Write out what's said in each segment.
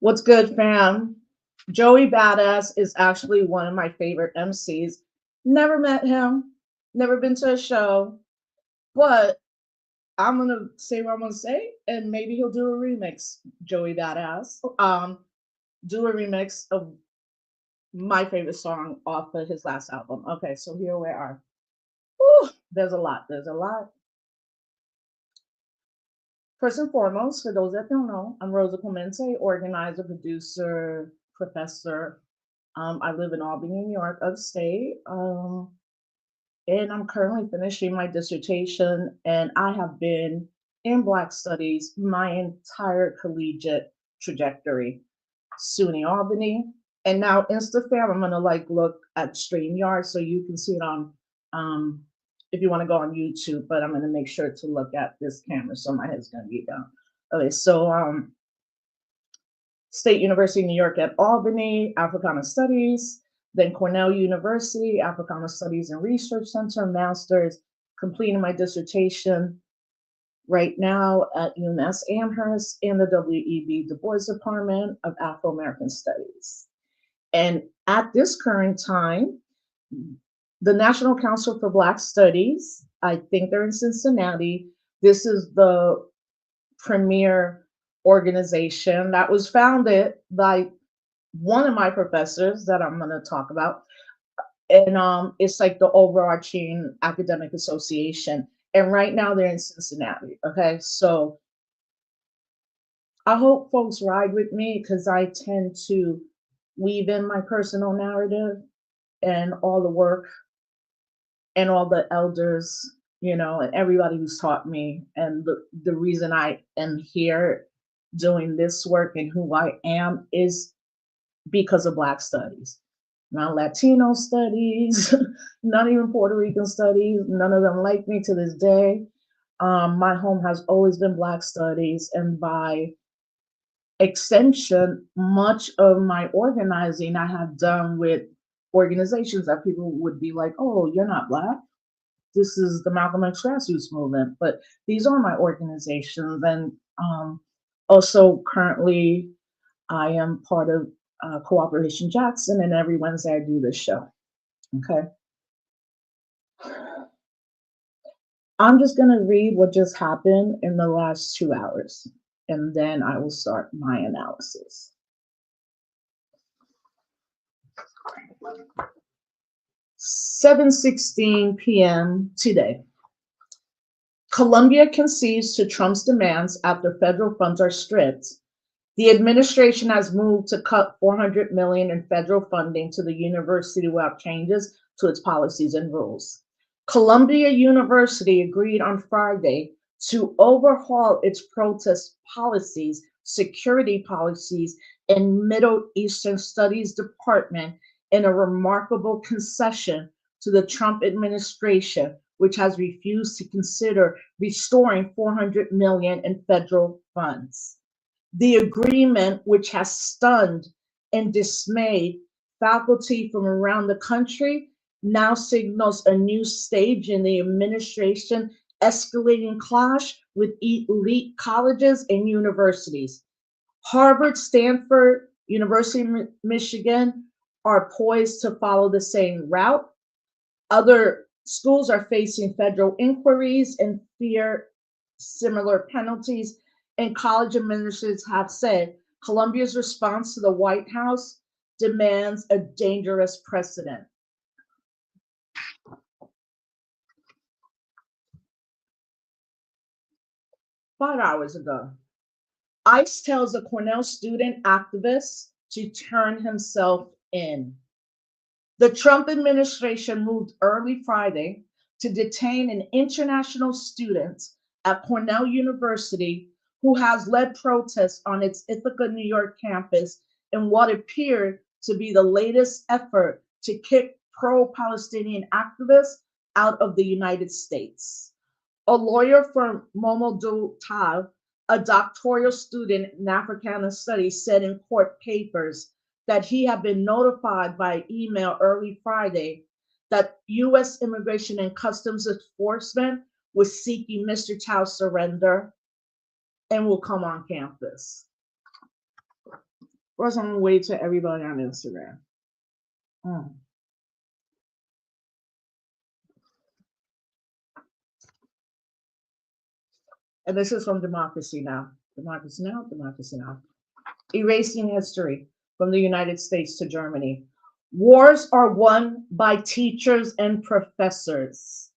What's good, fam? Joey Badass is actually one of my favorite MCs. Never met him, never been to a show, but I'm gonna say what I'm gonna say, and maybe he'll do a remix. Joey Badass, do a remix of my favorite song off of his last album. Okay, so here we are. Whew, there's a lot. There's a lot. First and foremost, for those that don't know, I'm Rosa Clemente, organizer, producer, professor. I live in Albany, New York, upstate. And I'm currently finishing my dissertation, and I have been in Black Studies my entire collegiate trajectory. SUNY Albany, and now InstaFam, I'm gonna like look at StreamYard so you can see it on if you want to go on YouTube, but I'm gonna make sure to look at this camera so my head's gonna be down. Okay, so State University of New York at Albany, Africana Studies, then Cornell University, Africana Studies and Research Center, master's, completing my dissertation right now at UMass Amherst in the W.E.B. Du Bois Department of Afro-American Studies. And at this current time, the National Council for Black Studies, I think they're in Cincinnati. This is the premier organization that was founded by one of my professors that I'm going to talk about. And it's like the overarching academic association. And right now they're in Cincinnati. Okay. So I hope folks ride with me because I tend to weave in my personal narrative and all the work and all the elders, and everybody who's taught me. And the reason I am here doing this work and who I am is because of Black studies, not Latino studies, not even Puerto Rican studies. None of them like me to this day. My home has always been Black studies, and by extension, much of my organizing I have done with organizations that people would be like, oh, you're not Black. This is the Malcolm X grassroots movement. But these are my organizations. And also currently I am part of Cooperation Jackson, and every Wednesday I do this show. Okay. I'm just going to read what just happened in the last 2 hours, and then I will start my analysis. 7:16 p.m. today. Columbia concedes to Trump's demands after federal funds are stripped. The administration has moved to cut $400 million in federal funding to the university without changes to its policies and rules. Columbia University agreed on Friday to overhaul its protest policies, security policies, and Middle Eastern Studies Department in a remarkable concession to the Trump administration, which has refused to consider restoring 400 million in federal funds. The agreement, which has stunned and dismayed faculty from around the country, now signals a new stage in the administration escalating clash with elite colleges and universities. Harvard, Stanford, University of Michigan are poised to follow the same route. Other schools are facing federal inquiries and fear similar penalties. And college administrators have said Columbia's response to the White House demands a dangerous precedent. 5 hours ago, ICE tells a Cornell student activist to turn himself in. The Trump administration moved early Friday to detain an international student at Cornell University who has led protests on its Ithaca, New York campus in what appeared to be the latest effort to kick pro-Palestinian activists out of the United States. A lawyer for Momodou Tal, a doctoral student in Africana Studies, said in court papers that he had been notified by email early Friday that U.S. Immigration and Customs Enforcement was seeking Mr. Tal's surrender and will come on campus. First, I'm gonna wait to everybody on Instagram. And this is from Democracy Now! Democracy Now!, Democracy Now! Erasing history from the United States to Germany. Wars are won by teachers and professors.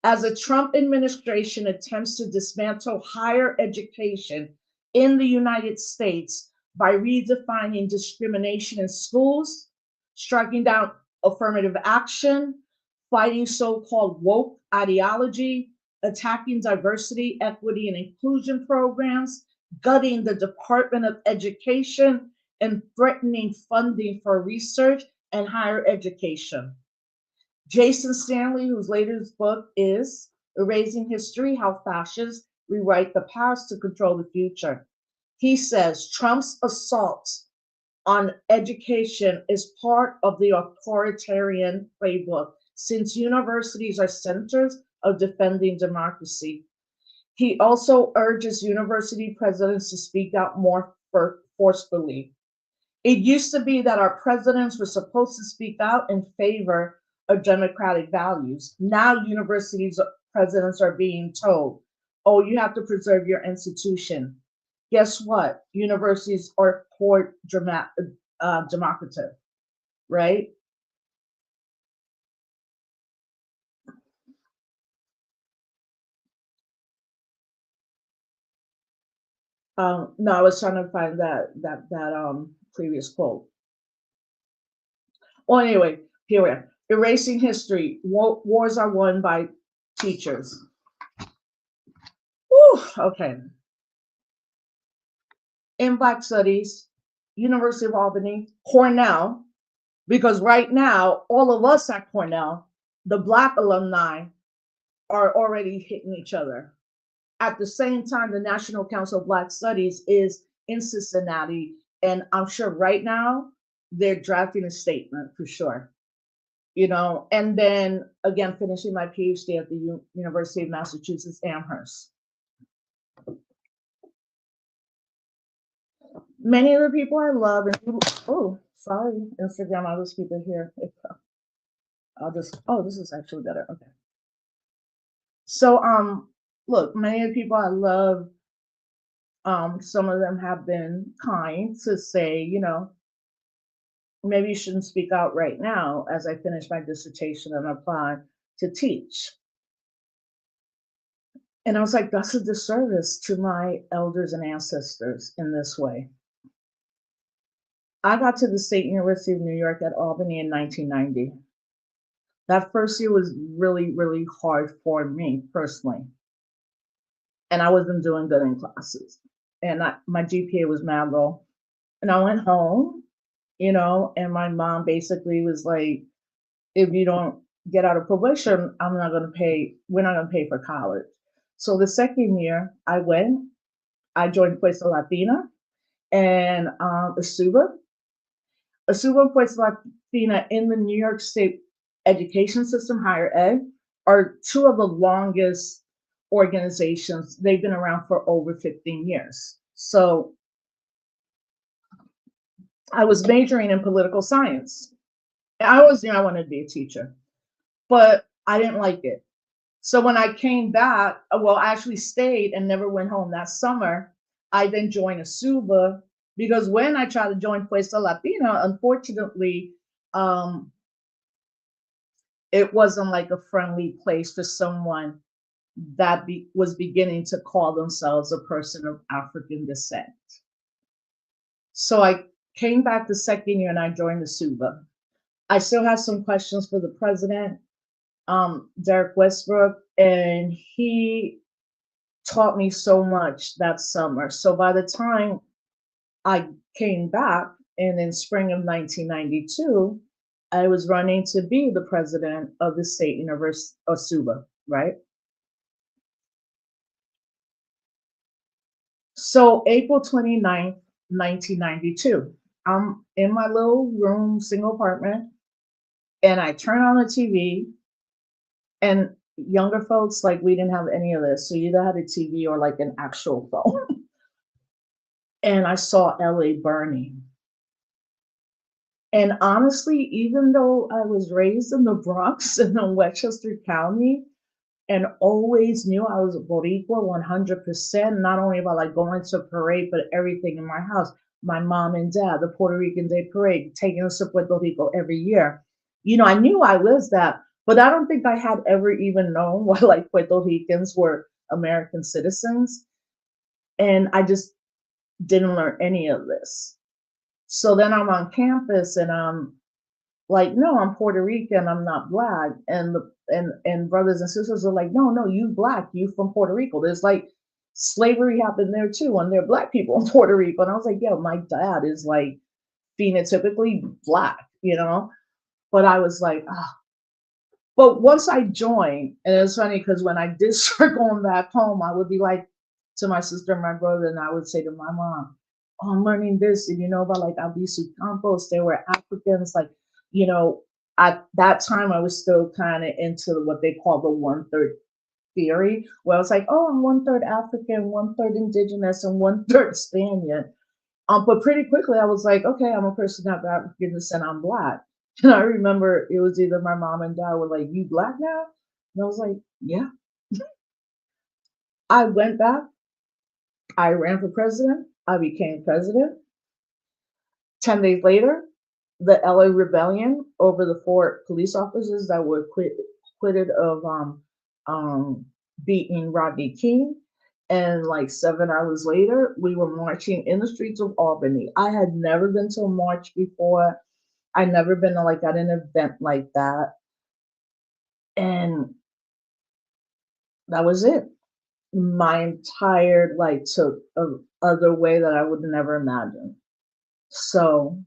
As the Trump administration attempts to dismantle higher education in the United States by redefining discrimination in schools, striking down affirmative action, fighting so-called woke ideology, attacking diversity, equity, and inclusion programs, gutting the Department of Education, and threatening funding for research and higher education. Jason Stanley, whose latest book is Erasing History: How Fascists Rewrite the Past to Control the Future. He says Trump's assault on education is part of the authoritarian playbook, since universities are centers of defending democracy. He also urges university presidents to speak out more forcefully. It used to be that our presidents were supposed to speak out in favor of democratic values. Now universities presidents are being told, oh, you have to preserve your institution. Guess what? Universities are core democratic, right? No, I was trying to find that previous quote. Well, anyway, here we are. Erasing history. Wars are won by teachers. Whew, okay. In Black Studies, University of Albany, Cornell, because right now, all of us at Cornell, the Black alumni, are already hitting each other. At the same time, the National Council of Black Studies is in Cincinnati, and I'm sure right now they're drafting a statement for sure. You know, and then again, finishing my PhD at the University of Massachusetts Amherst. Many of the people I love, and oh, sorry, Instagram, I'll just keep it here. I'll just, oh, this is actually better. Okay. So, look, many of the people I love, some of them have been kind to say, you know, maybe you shouldn't speak out right now as I finish my dissertation and apply to teach. And I was like, that's a disservice to my elders and ancestors in this way. I got to the State University of New York at Albany in 1990. That first year was really, really hard for me personally. And I wasn't doing good in classes. And my GPA was mad low. And I went home, you know, and my mom basically was like, if you don't get out of probation, I'm not going to pay, we're not going to pay for college. So the second year I went, I joined Puesta Latina and Asuba. Asuba and Puesta Latina in the New York State education system, higher ed, are two of the longest organizations. They've been around for over 15 years. So I was majoring in political science. I always knew I wanted to be a teacher, but I didn't like it. So when I came back, well, I actually stayed and never went home that summer. I then joined Asuba because when I tried to join Puesta Latina, unfortunately, um, it wasn't like a friendly place for someone that was beginning to call themselves a person of African descent. So I came back the second year and I joined Asuba. I still have some questions for the president, Derek Westbrook, and he taught me so much that summer. So by the time I came back and in spring of 1992, I was running to be the president of the State University of Suba, right? So April 29th, 1992, I'm in my little room, single apartment, and I turn on the TV. And younger folks, like we didn't have any of this. So you either had a TV or like an actual phone. And I saw LA burning. And honestly, even though I was raised in the Bronx and in Westchester County and always knew I was a Boricua 100%, not only about like going to a parade, but everything in my house, my mom and dad, the Puerto Rican Day Parade, taking us to Puerto Rico every year. You know, I knew I was that, but I don't think I had ever even known what like Puerto Ricans were American citizens. And I just didn't learn any of this. So then I'm on campus and I'm like, no, I'm Puerto Rican, I'm not black. And and brothers and sisters are like, no, you black, you from Puerto Rico. There's like slavery happened there too, and there are black people in Puerto Rico. And I was like, yo, my dad is like phenotypically black, you know? But I was like, ah. But once I joined, and it's funny because when I did start going back home, I would be like to my sister and my brother, and I would say to my mom, oh, I'm learning this. And you know about like Albizu Campos, they were Africans. Like, you know, at that time, I was still kind of into what they call the one third theory, where I was like, oh, I'm one third African, one third indigenous, and one third Spaniard. But pretty quickly, I was like, okay, I'm a person of African descent, I'm black. And I remember it was either my mom and dad were like, you black now? And I was like, yeah. I went back, I ran for president, I became president. 10 days later, the LA rebellion over the four police officers that were acquitted of beating Rodney King. And like 7 hours later, we were marching in the streets of Albany. I had never been to a march before. I'd never been to like at an event like that. And that was it. My entire like took a other way that I would never imagine. So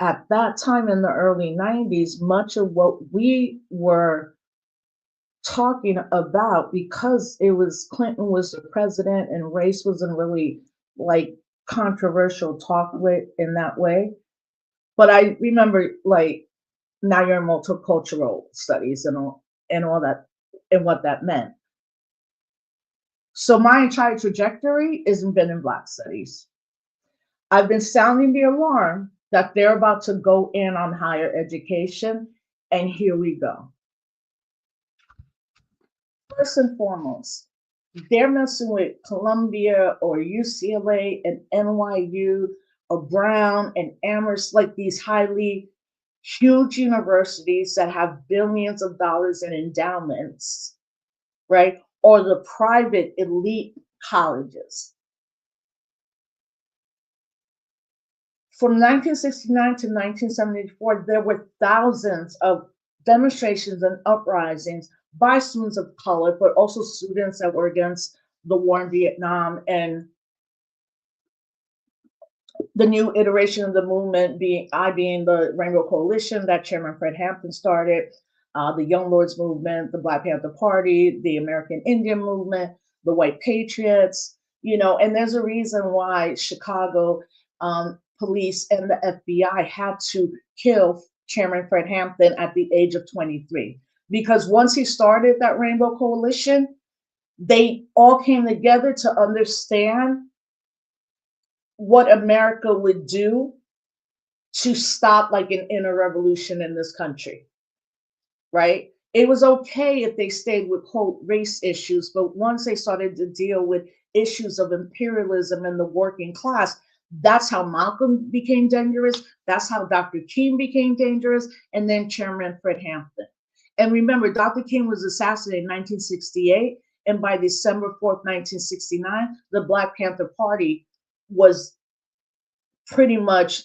at that time in the early 90s, much of what we were talking about, because it was Clinton was the president and race wasn't really like controversial talk with in that way. But I remember like now you're in multicultural studies and all that and what that meant. So my entire trajectory isn't been in Black studies. I've been sounding the alarm that they're about to go in on higher education, and here we go. First and foremost, they're messing with Columbia or UCLA and NYU or Brown and Amherst, like these highly huge universities that have billions of dollars in endowments, right? Or the private elite colleges. From 1969 to 1974, there were thousands of demonstrations and uprisings by students of color, but also students that were against the war in Vietnam and the new iteration of the movement being the Rainbow Coalition that Chairman Fred Hampton started. the Young Lords movement, the Black Panther Party, the American Indian movement, the White Patriots, and there's a reason why Chicago police and the FBI had to kill Chairman Fred Hampton at the age of 23. Because once he started that Rainbow Coalition, they all came together to understand what America would do to stop like an inner revolution in this country, right? It was okay if they stayed with quote race issues, but once they started to deal with issues of imperialism and the working class, that's how Malcolm became dangerous. That's how Dr. King became dangerous, and then Chairman Fred Hampton. And remember, Dr. King was assassinated in 1968, and by December 4th, 1969, the Black Panther Party was pretty much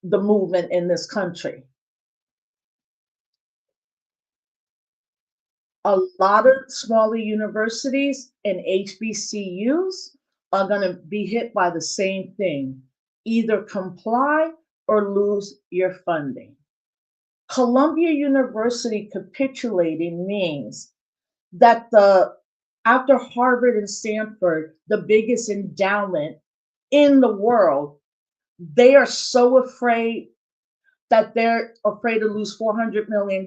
the movement in this country. A lot of smaller universities and HBCUs are going to be hit by the same thing. Either comply or lose your funding. Columbia University capitulating means that after Harvard and Stanford, the biggest endowment in the world, they are so afraid that they're afraid to lose $400 million.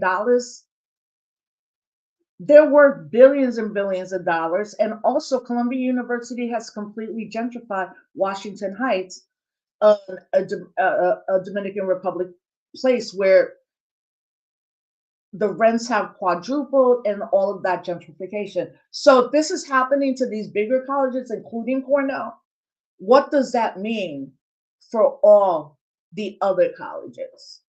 They're worth billions and billions of dollars. And also, Columbia University has completely gentrified Washington Heights, a Dominican Republic place where the rents have quadrupled and all of that gentrification. So if this is happening to these bigger colleges, including Cornell, what does that mean for all the other colleges?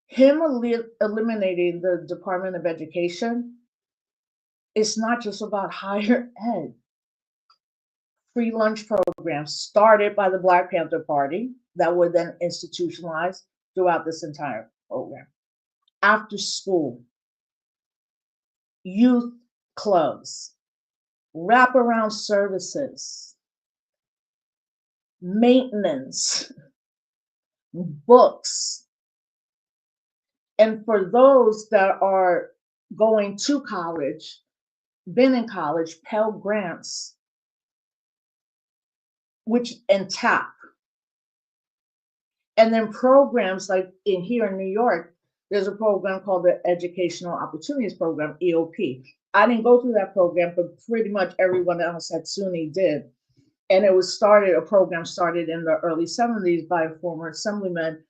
Him eliminating the Department of Education is not just about higher ed. Free lunch programs started by the Black Panther Party that were then institutionalized throughout this entire program. After school, youth clubs, wraparound services, maintenance, books. And for those that are going to college, been in college, Pell Grants, and TAP. And then programs like here in New York, there's a program called the Educational Opportunities Program, EOP. I didn't go through that program, but pretty much everyone else at SUNY did. And it was a program started in the early 70s by a former assemblyman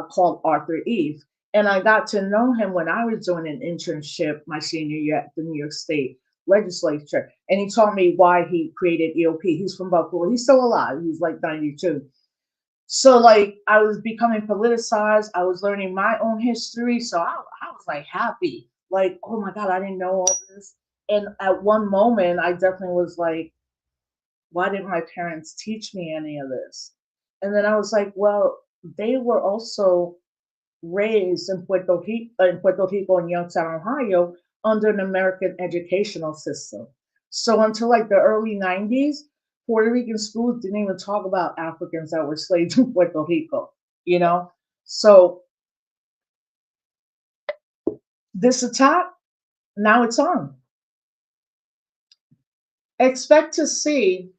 called Arthur Eve. And I got to know him when I was doing an internship my senior year at the New York State legislature. And he told me why he created EOP. He's from Buffalo. He's still alive. He's like 92. So like I was becoming politicized. I was learning my own history. So I was like happy. Like, oh my God, I didn't know all this. And at one moment, I definitely was like, why didn't my parents teach me any of this? And then I was like, well, they were also raised in Puerto Rico and Youngstown, Ohio, under an American educational system. So until like the early 90s, Puerto Rican schools didn't even talk about Africans that were slaves in Puerto Rico, So this attack, now it's on. Expect to see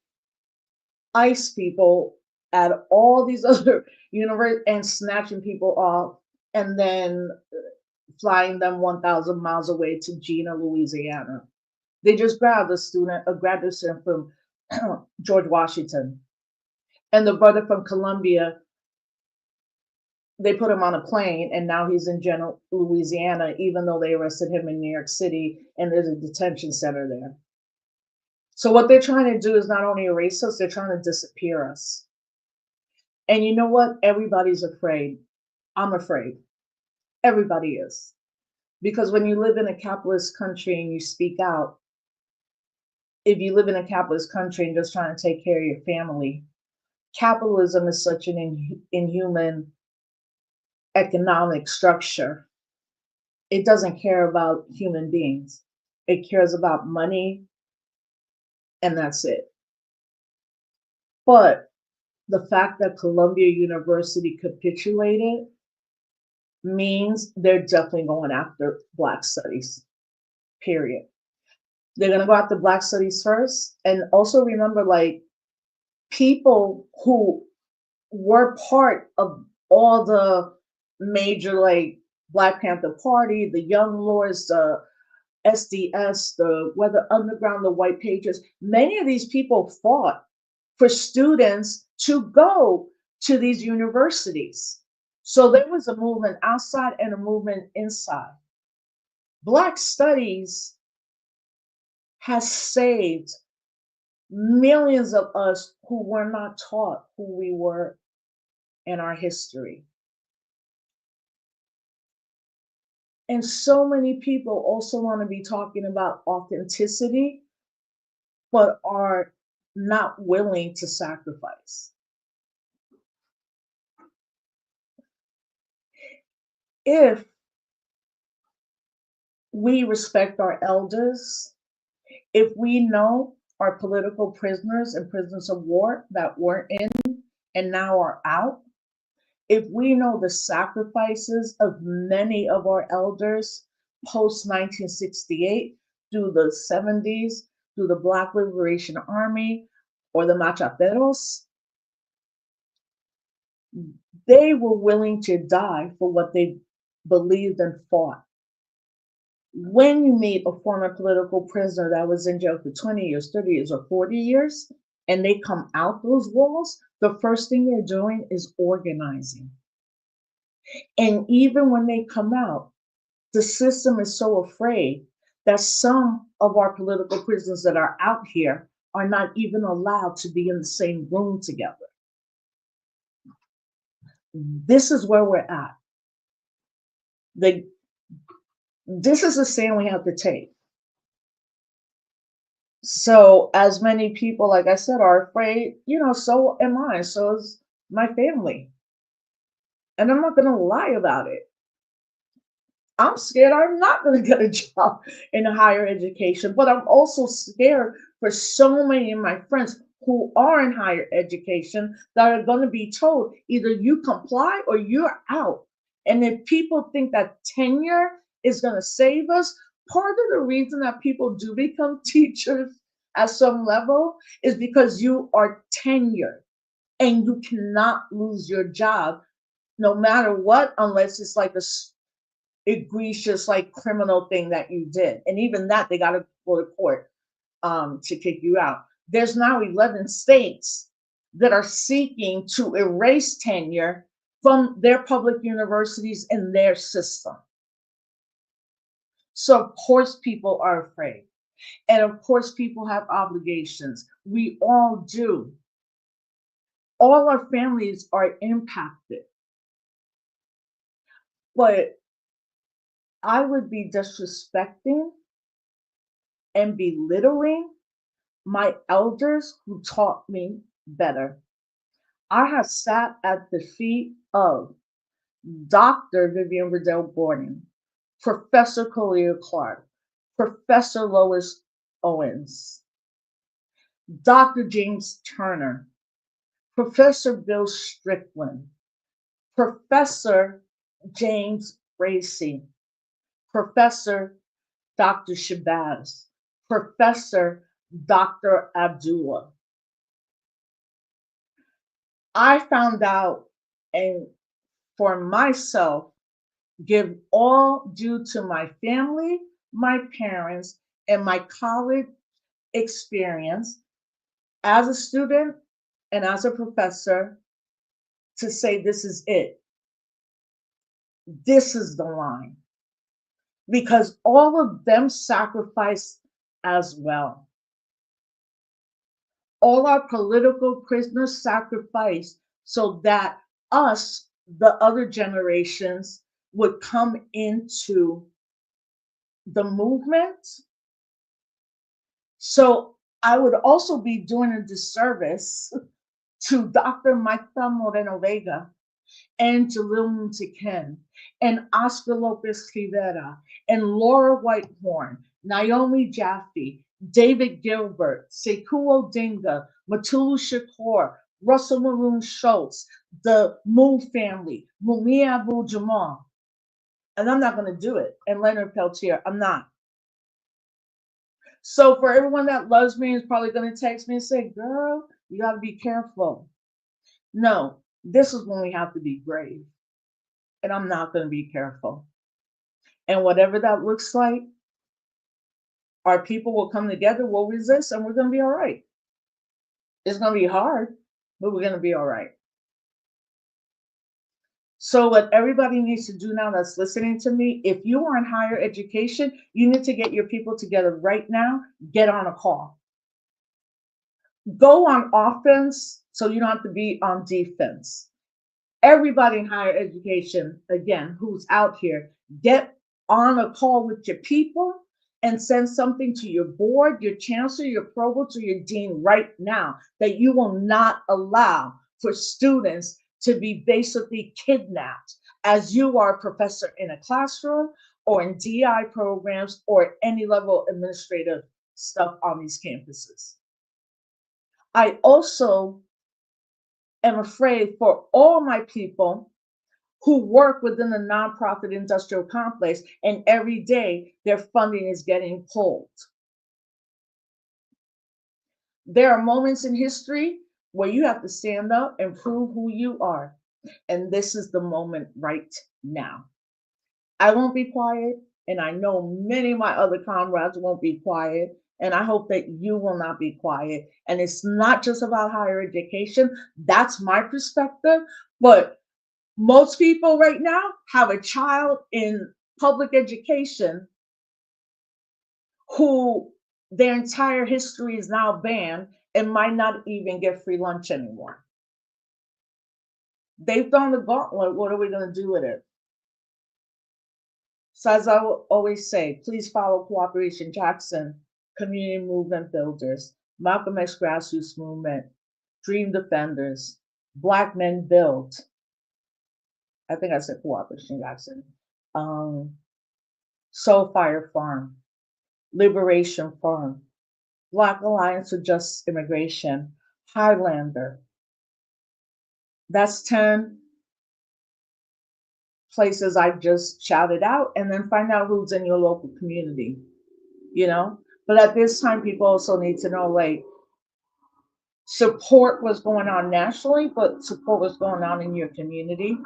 ICE people at all these other universities and snatching people off and then flying them 1,000 miles away to Jena, Louisiana. They just grabbed a graduate student from George Washington. And the brother from Columbia, they put him on a plane and now he's in Jena, Louisiana, even though they arrested him in New York City and there's a detention center there. So what they're trying to do is not only erase us, they're trying to disappear us. And you know what? Everybody's afraid. I'm afraid. Everybody is. Because when you live in a capitalist country and you speak out, if you live in a capitalist country and just trying to take care of your family, capitalism is such an inhuman economic structure. It doesn't care about human beings. It cares about money, and that's it. But The fact that Columbia University capitulated means they're definitely going after Black studies, period. They're going to go after Black studies first. And also remember, like, people who were part of all the major, like, Black Panther Party, the Young Lords, the SDS, the Weather Underground, the White Patriots, many of these people fought for students to go to these universities. So there was a movement outside and a movement inside. Black studies has saved millions of us who were not taught who we were in our history. And so many people also want to be talking about authenticity, but are not willing to sacrifice. If we respect our elders, if we know our political prisoners and prisoners of war that were in and now are out, if we know the sacrifices of many of our elders post 1968 through the 70s, through the Black Liberation Army or the Machateros, they were willing to die for what they believed and fought. When you meet a former political prisoner that was in jail for 20 years, 30 years, or 40 years, and they come out those walls, the first thing they're doing is organizing. And even when they come out, the system is so afraid that some of our political prisoners that are out here are not even allowed to be in the same room together. This is where we're at. The, this is a stand we have to take. So, as many people, like I said, are afraid, so am I, so is my family. And I'm not going to lie about it. I'm scared I'm not going to get a job in higher education, but I'm also scared for so many of my friends who are in higher education that are going to be told either you comply or you're out. And if people think that tenure is going to save us, part of the reason that people do become teachers at some level is because you are tenured and you cannot lose your job no matter what, unless it's like a egregious, like, criminal thing that you did. And even that, they got to go to court to kick you out. There's now 11 states that are seeking to erase tenure from their public universities and their system. So, of course, people are afraid. And of course, people have obligations. We all do. All our families are impacted. But I would be disrespecting and belittling my elders who taught me better. I have sat at the feet of Dr. Vivian Riddell Gordon, Professor Kalia Clark, Professor Lois Owens, Dr. James Turner, Professor Bill Strickland, Professor James Racy, Professor Dr. Shabazz, Professor Dr. Abdullah. I found out, and for myself, give all due to my family, my parents, and my college experience as a student and as a professor to say this is it. This is the line. Because all of them sacrificed as well. All our political prisoners sacrificed so that us, the other generations, would come into the movement. So I would also be doing a disservice to Dr. Magda Moreno Vega and Jalil Muntekin and Oscar Lopez Rivera and Laura Whitehorn, Naomi Jaffe, David Gilbert, Sekou Odinga, Matulu Shakur, Russell Maroon Schultz, the Moon family, Mumia Abu Jamal. And I'm not going to do it. And Leonard Peltier, I'm not. So for everyone that loves me is probably going to text me and say, girl, you got to be careful. No, this is when we have to be brave. And I'm not going to be careful. And whatever that looks like, our people will come together, we'll resist, and we're going to be all right. It's going to be hard, but we're going to be all right. So what everybody needs to do now that's listening to me, if you are in higher education, you need to get your people together right now, get on a call. Go on offense so you don't have to be on defense. Everybody in higher education, again, who's out here, get on a call with your people and send something to your board, your chancellor, your provost, or your dean right now that you will not allow for students to be basically kidnapped as you are a professor in a classroom or in DI programs or any level administrative stuff on these campuses. I also am afraid for all my people who work within the nonprofit industrial complex, and every day their funding is getting pulled. There are moments in history where you have to stand up and prove who you are. And this is the moment right now. I won't be quiet, and I know many of my other comrades won't be quiet. And I hope that you will not be quiet. And it's not just about higher education. That's my perspective. But most people right now have a child in public education who their entire history is now banned and might not even get free lunch anymore. They've done the gauntlet. What are we going to do with it? So as I always say, please follow Cooperation Jackson, Community Movement Builders, Malcolm X Grassroots Movement, Dream Defenders, Black Men Build. I think I said Cooperation Jackson. Soul Fire Farm, Liberation Farm, Black Alliance for Just Immigration, Highlander. That's 10 places I just shouted out, and then find out who's in your local community, you know? But at this time, people also need to know, like, support what's going on nationally, but support what's going on in your community.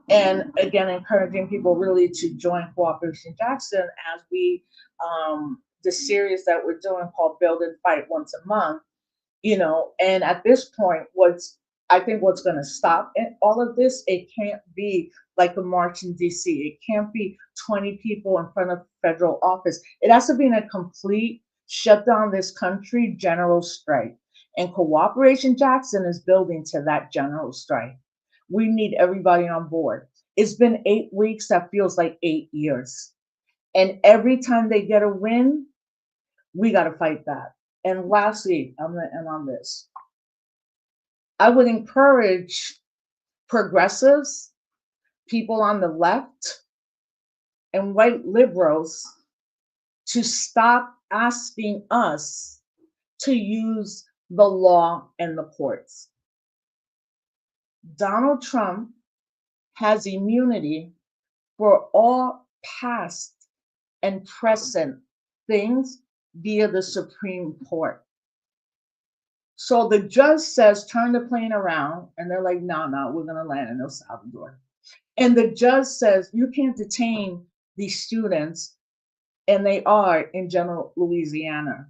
And again, encouraging people really to join Cooperation Jackson as we, the series that we're doing called Build and Fight once a month, you know. And at this point, I think what's going to stop all of this, it can't be like a march in DC. It can't be 20 people in front of federal office. It has to be in a complete shut down this country general strike. And Cooperation Jackson is building to that general strike. We need everybody on board. It's been 8 weeks. That feels like 8 years. And every time they get a win, we got to fight that. And lastly, I'm going to end on this. I would encourage progressives, people on the left, and white liberals to stop asking us to use the law and the courts. Donald Trump has immunity for all past and present things via the Supreme Court. So the judge says, turn the plane around, and they're like, no, we're going to land in El Salvador. And the judge says, you can't detain these students, and they are in General Louisiana.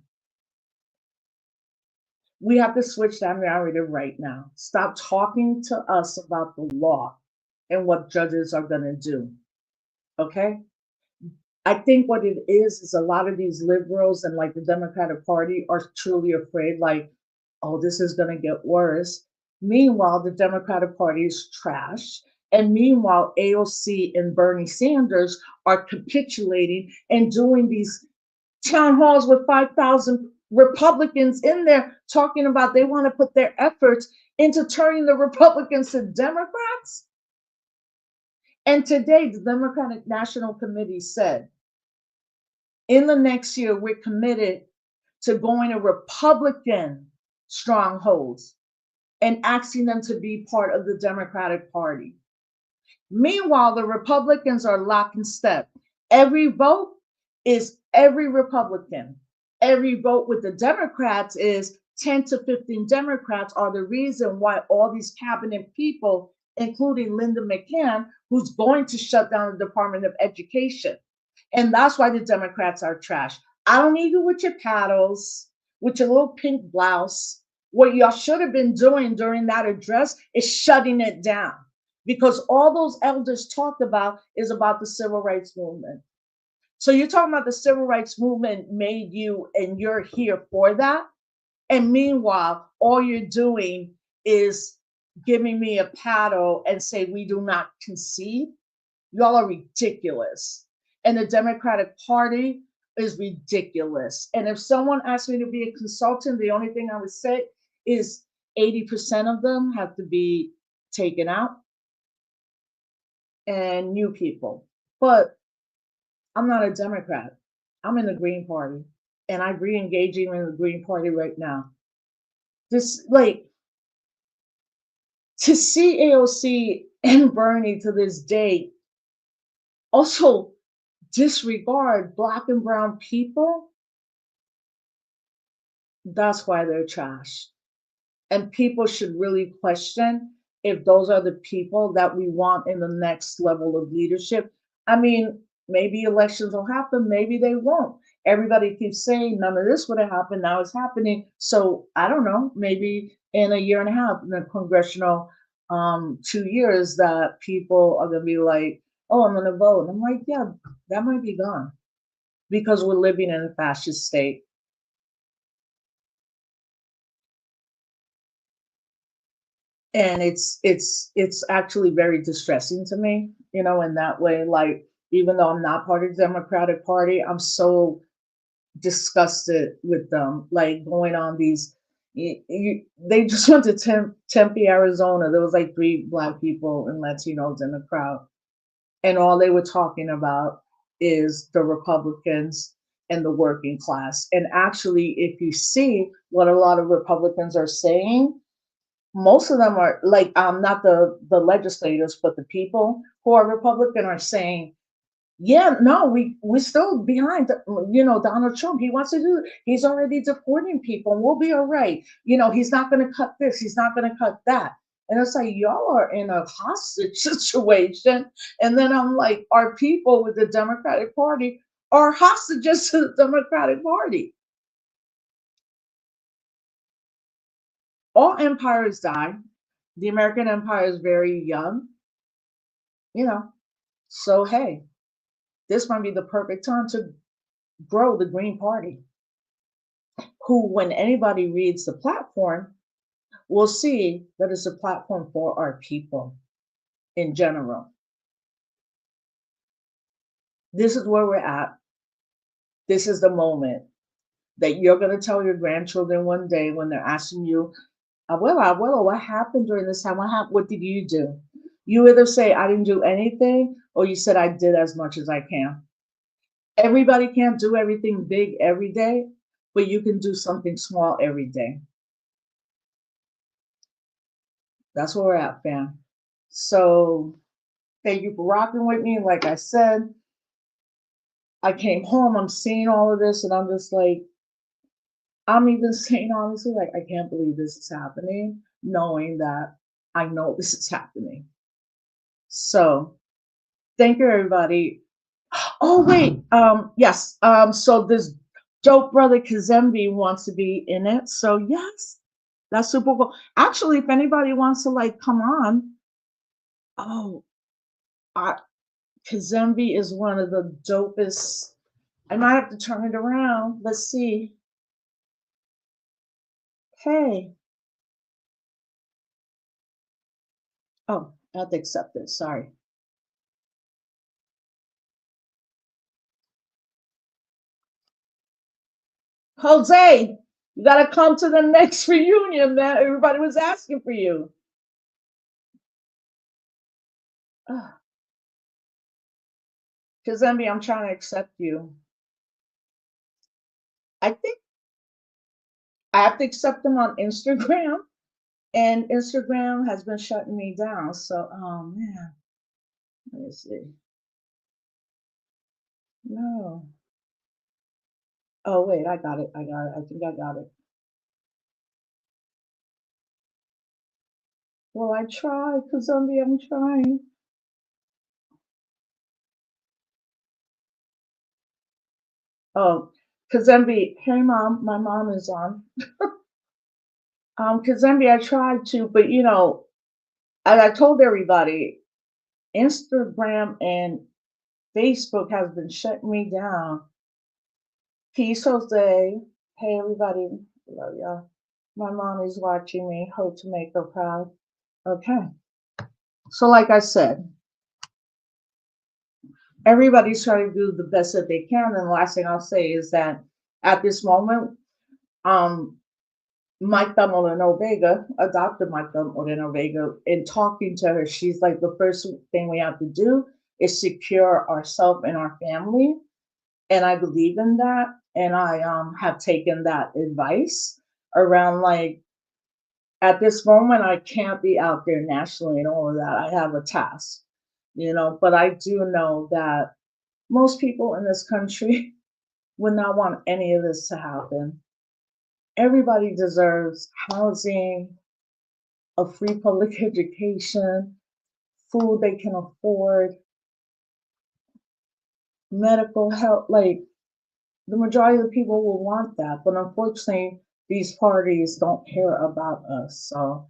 We have to switch that narrative right now. Stop talking to us about the law and what judges are going to do. Okay? I think what it is a lot of these liberals and like the Democratic Party are truly afraid, like, oh, this is going to get worse. Meanwhile, the Democratic Party is trash. And meanwhile, AOC and Bernie Sanders are capitulating and doing these town halls with 5,000 Republicans in there talking about they want to put their efforts into turning the Republicans to Democrats. And today, the Democratic National Committee said, in the next year, we're committed to going to Republican strongholds and asking them to be part of the Democratic Party. Meanwhile, the Republicans are lock and step. Every vote is every Republican. Every vote with the Democrats is 10 to 15 Democrats are the reason why all these cabinet people, including Linda McCann, who's going to shut down the Department of Education. And that's why the Democrats are trash. I don't need you with your paddles, with your little pink blouse. What y'all should have been doing during that address is shutting it down, because all those elders talked about is about the civil rights movement. So you're talking about the civil rights movement made you, and you're here for that. And meanwhile, all you're doing is giving me a paddle and say we do not concede. Y'all are ridiculous. And the Democratic Party is ridiculous. And if someone asked me to be a consultant, the only thing I would say is 80% of them have to be taken out and new people. But I'm not a Democrat. I'm in the Green Party. And I'm re-engaging in the Green Party right now. This, like, to see AOC and Bernie to this day also disregard Black and brown people, that's why they're trash. And people should really question if those are the people that we want in the next level of leadership. I mean, maybe elections will happen, maybe they won't. Everybody keeps saying none of this would have happened, now it's happening. So I don't know, maybe in a year and a half, in the congressional 2 years, that people are going to be like, oh, I'm going to vote. And I'm like, yeah, that might be gone, because we're living in a fascist state. And it's actually very distressing to me, in that way. Like, even though I'm not part of the Democratic Party, I'm so disgusted with them, like going on these. They just went to Tempe, Arizona. There was like 3 Black people and Latinos in the crowd, and all they were talking about is the Republicans and the working class. And actually, if you see what a lot of Republicans are saying, most of them are like, not the legislators, but the people who are Republican are saying, yeah, no, we're still behind, Donald Trump. He wants to do, he's already deporting people, and we'll be all right. He's not going to cut this, he's not going to cut that. And it's like, y'all are in a hostage situation. And then I'm like, our people with the Democratic Party are hostages to the Democratic Party. All empires die. The American empire is very young, you know. So hey, this might be the perfect time to grow the Green Party, who, when anybody reads the platform, will see that it's a platform for our people in general. This is where we're at. This is the moment that you're going to tell your grandchildren one day when they're asking you, Abuela, what happened during this time? What happened? What did you do? You either say, I didn't do anything, or you said, I did as much as I can. Everybody can't do everything big every day, but you can do something small every day. That's where we're at, fam. So thank you for rocking with me. Like I said, I came home, I'm seeing all of this, and I'm just like, I'm even saying honestly, like, I can't believe this is happening, knowing that I know this is happening. So thank you, everybody. Oh, wait. Yes. So this dope brother Kazembe wants to be in it. So yes, that's super cool. Actually, if anybody wants to like come on, oh, Kazembe is one of the dopest. I might have to turn it around. Let's see. Hey. Oh, I have to accept it. Sorry. Jose, you gotta come to the next reunion, man. Everybody was asking for you. Kazembe, I'm trying to accept you. I think I have to accept them on Instagram And Instagram has been shutting me down. So, oh man, let me see. No. Oh wait, I got it. I got it. I think I got it. Well, I tried, Kazumbi, I'm trying. Oh, Kazembe, hey mom, my mom is on. Kazembe, I tried to, but as I told everybody, Instagram and Facebook has been shutting me down. Peace, Jose. Hey everybody, love y'all. My mom is watching me. Hope to make her proud. Okay. So, like I said, everybody's trying to do the best that they can. And the last thing I'll say is that at this moment, um, Maita Molino Vega, Dr. Maita Molino Vega, in talking to her, she's like, the first thing we have to do is secure ourselves and our family. And I believe in that. And I have taken that advice around like, at this moment, I can't be out there nationally and all of that. I have a task, but I do know that most people in this country would not want any of this to happen. Everybody deserves housing, a free public education, food they can afford, medical help. Like the majority of the people will want that, but unfortunately, these parties don't care about us. So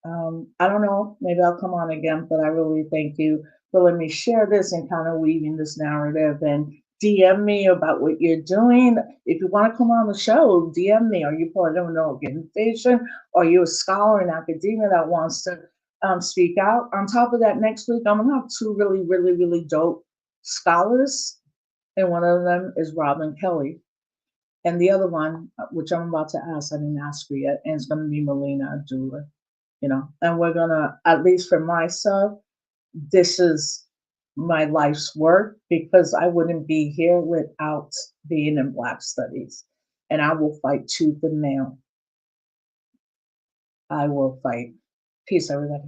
I don't know. Maybe I'll come on again, but I really thank you for letting me share this and kind of weaving this narrative and DM me about what you're doing. If you want to come on the show, DM me. Are you part of an organization? Are you a scholar in academia that wants to speak out? On top of that, next week, I'm going to have two really, really, really dope scholars. And one of them is Robin Kelly. And the other one, which I'm about to ask, I didn't ask her yet, and it's going to be Melina Abdullah. And we're gonna, at least for myself, this is my life's work because I wouldn't be here without being in Black Studies. And I will fight tooth and nail. I will fight. Peace, everybody.